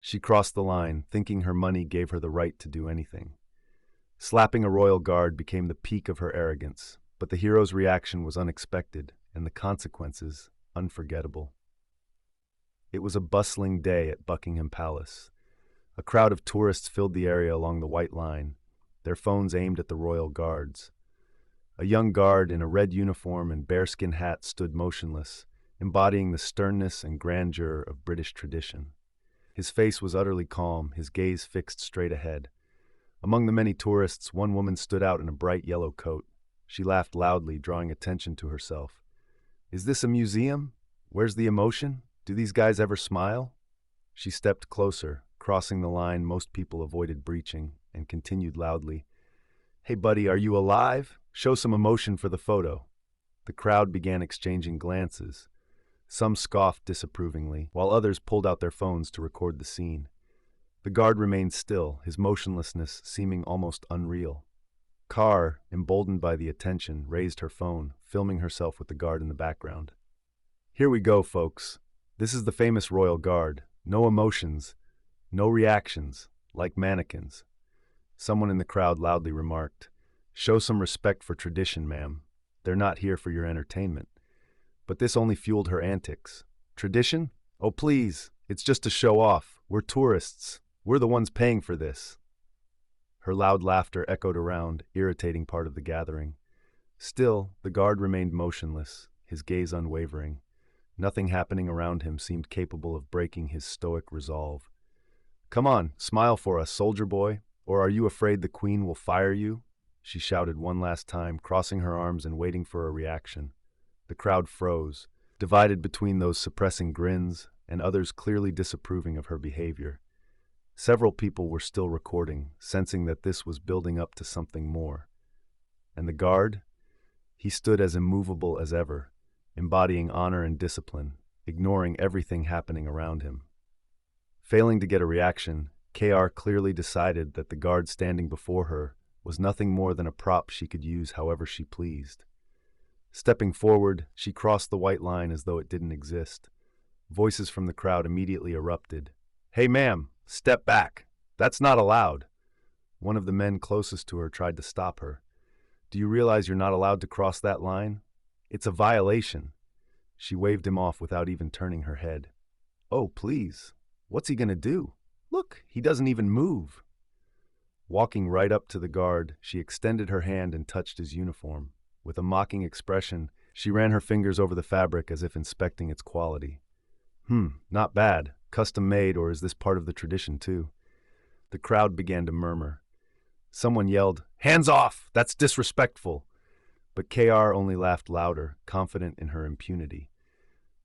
She crossed the line, thinking her money gave her the right to do anything. Slapping a royal guard became the peak of her arrogance, but the hero's reaction was unexpected and the consequences unforgettable. It was a bustling day at Buckingham Palace. A crowd of tourists filled the area along the White Line, their phones aimed at the royal guards. A young guard in a red uniform and bearskin hat stood motionless, embodying the sternness and grandeur of British tradition. His face was utterly calm, his gaze fixed straight ahead. Among the many tourists, one woman stood out in a bright yellow coat. She laughed loudly, drawing attention to herself. "Is this a museum? Where's the emotion? Do these guys ever smile?" She stepped closer, crossing the line most people avoided breaching, and continued loudly, "Hey buddy, are you alive? Show some emotion for the photo." The crowd began exchanging glances. Some scoffed disapprovingly, while others pulled out their phones to record the scene. The guard remained still, his motionlessness seeming almost unreal. Carr, emboldened by the attention, raised her phone, filming herself with the guard in the background. "Here we go, folks. This is the famous Royal Guard. No emotions, no reactions, like mannequins." Someone in the crowd loudly remarked, "Show some respect for tradition, ma'am. They're not here for your entertainment." But this only fueled her antics. "Tradition? Oh, please, it's just a show off. We're tourists. We're the ones paying for this." Her loud laughter echoed around, irritating part of the gathering. Still, the guard remained motionless, his gaze unwavering. Nothing happening around him seemed capable of breaking his stoic resolve. "Come on, smile for us, soldier boy, or are you afraid the Queen will fire you?" she shouted one last time, crossing her arms and waiting for a reaction. The crowd froze, divided between those suppressing grins and others clearly disapproving of her behavior. Several people were still recording, sensing that this was building up to something more. And the guard? He stood as immovable as ever, embodying honor and discipline, ignoring everything happening around him. Failing to get a reaction, KR clearly decided that the guard standing before her was nothing more than a prop she could use however she pleased. Stepping forward, she crossed the white line as though it didn't exist. Voices from the crowd immediately erupted. "Hey, ma'am, step back. That's not allowed." One of the men closest to her tried to stop her. "Do you realize you're not allowed to cross that line? It's a violation." She waved him off without even turning her head. "Oh, please. What's he gonna do? Look, he doesn't even move." Walking right up to the guard, she extended her hand and touched his uniform. With a mocking expression, she ran her fingers over the fabric as if inspecting its quality. Not bad. Custom made, or is this part of the tradition too?" The crowd began to murmur. Someone yelled, "Hands off! That's disrespectful!" But KR only laughed louder, confident in her impunity.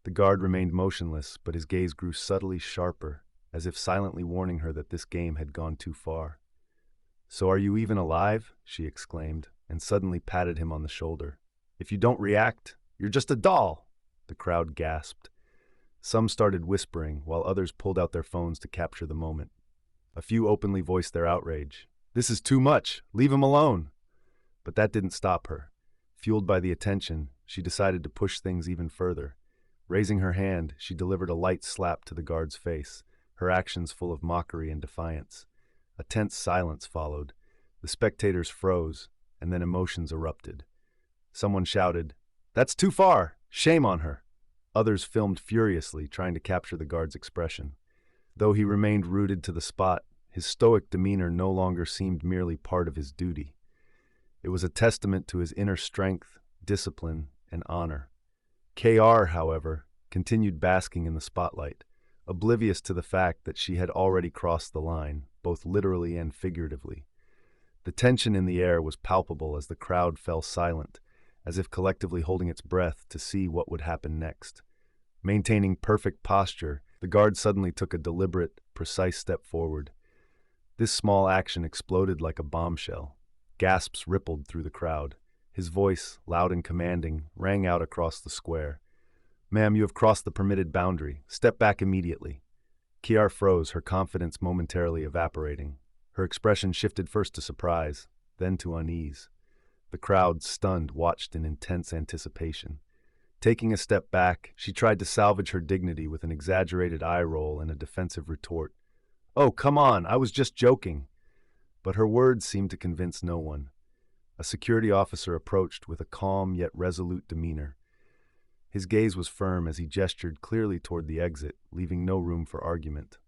The guard remained motionless, but his gaze grew subtly sharper, as if silently warning her that this game had gone too far. "So are you even alive?" she exclaimed, and suddenly patted him on the shoulder. "If you don't react, you're just a doll!" The crowd gasped. Some started whispering, while others pulled out their phones to capture the moment. A few openly voiced their outrage. "This is too much! Leave him alone!" But that didn't stop her. Fueled by the attention, she decided to push things even further. Raising her hand, she delivered a light slap to the guard's face, her actions full of mockery and defiance. A tense silence followed. The spectators froze, and then emotions erupted. Someone shouted, "That's too far! Shame on her!" Others filmed furiously, trying to capture the guard's expression. Though he remained rooted to the spot, his stoic demeanor no longer seemed merely part of his duty. It was a testament to his inner strength, discipline, and honor. KR, however, continued basking in the spotlight, oblivious to the fact that she had already crossed the line, both literally and figuratively. The tension in the air was palpable as the crowd fell silent, as if collectively holding its breath to see what would happen next. Maintaining perfect posture, the guard suddenly took a deliberate, precise step forward. This small action exploded like a bombshell. Gasps rippled through the crowd. His voice, loud and commanding, rang out across the square. "Ma'am, you have crossed the permitted boundary. Step back immediately." Kiar froze, her confidence momentarily evaporating. Her expression shifted first to surprise, then to unease. The crowd, stunned, watched in intense anticipation. Taking a step back, she tried to salvage her dignity with an exaggerated eye roll and a defensive retort. "Oh, come on, I was just joking." But her words seemed to convince no one. A security officer approached with a calm yet resolute demeanor. His gaze was firm as he gestured clearly toward the exit, leaving no room for argument.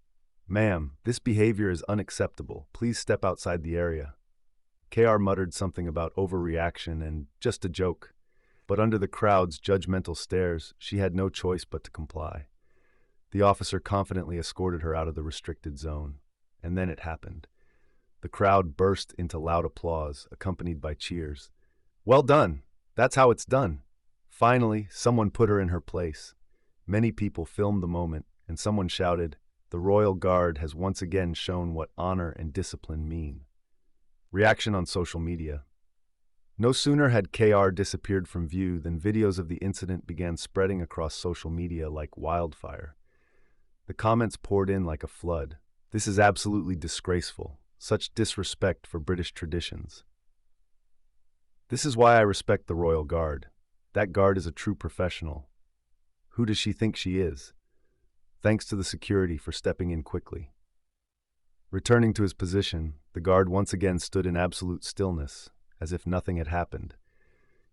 "Ma'am, this behavior is unacceptable. Please step outside the area." KR muttered something about overreaction and just a joke. But under the crowd's judgmental stares, she had no choice but to comply. The officer confidently escorted her out of the restricted zone. And then it happened. The crowd burst into loud applause, accompanied by cheers. "Well done! That's how it's done!" Finally, someone put her in her place. Many people filmed the moment, and someone shouted, "The Royal Guard has once again shown what honor and discipline mean." Reaction on social media. No sooner had KR disappeared from view than videos of the incident began spreading across social media like wildfire. The comments poured in like a flood. "This is absolutely disgraceful. Such disrespect for British traditions. This is why I respect the Royal Guard. That guard is a true professional. Who does she think she is? Thanks to the security for stepping in quickly." Returning to his position, the guard once again stood in absolute stillness, as if nothing had happened.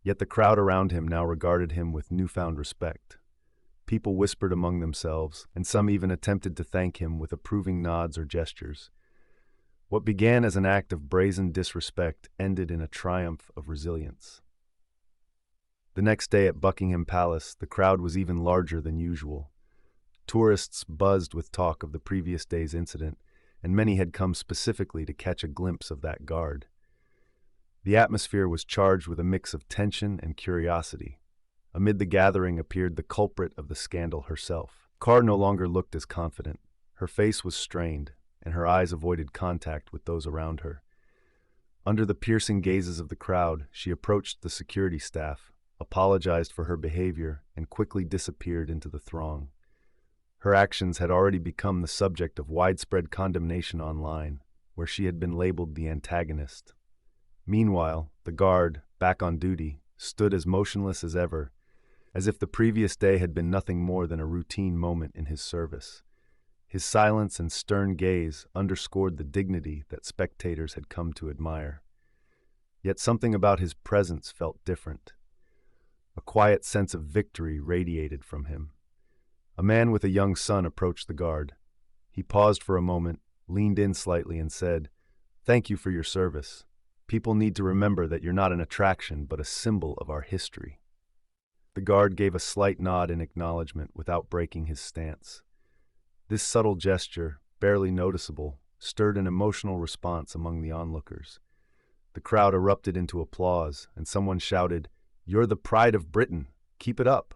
Yet the crowd around him now regarded him with newfound respect. People whispered among themselves, and some even attempted to thank him with approving nods or gestures. What began as an act of brazen disrespect ended in a triumph of resilience. The next day at Buckingham Palace, the crowd was even larger than usual. Tourists buzzed with talk of the previous day's incident, and many had come specifically to catch a glimpse of that guard. The atmosphere was charged with a mix of tension and curiosity. Amid the gathering appeared the culprit of the scandal herself. Carr no longer looked as confident. Her face was strained, and her eyes avoided contact with those around her. Under the piercing gazes of the crowd, she approached the security staff, apologized for her behavior, and quickly disappeared into the throng. Her actions had already become the subject of widespread condemnation online, where she had been labeled the antagonist. Meanwhile, the guard, back on duty, stood as motionless as ever, as if the previous day had been nothing more than a routine moment in his service. His silence and stern gaze underscored the dignity that spectators had come to admire. Yet something about his presence felt different. A quiet sense of victory radiated from him. A man with a young son approached the guard. He paused for a moment, leaned in slightly, and said, "Thank you for your service. People need to remember that you're not an attraction, but a symbol of our history." The guard gave a slight nod in acknowledgement without breaking his stance. This subtle gesture, barely noticeable, stirred an emotional response among the onlookers. The crowd erupted into applause, and someone shouted, "You're the pride of Britain. Keep it up."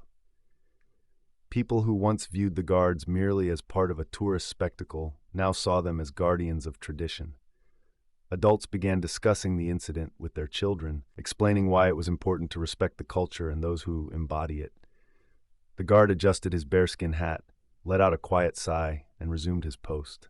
People who once viewed the guards merely as part of a tourist spectacle now saw them as guardians of tradition. Adults began discussing the incident with their children, explaining why it was important to respect the culture and those who embody it. The guard adjusted his bearskin hat, let out a quiet sigh, and resumed his post.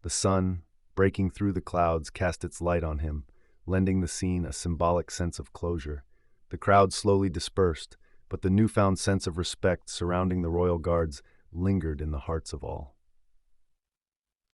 The sun, breaking through the clouds, cast its light on him, lending the scene a symbolic sense of closure. The crowd slowly dispersed, but the newfound sense of respect surrounding the royal guards lingered in the hearts of all.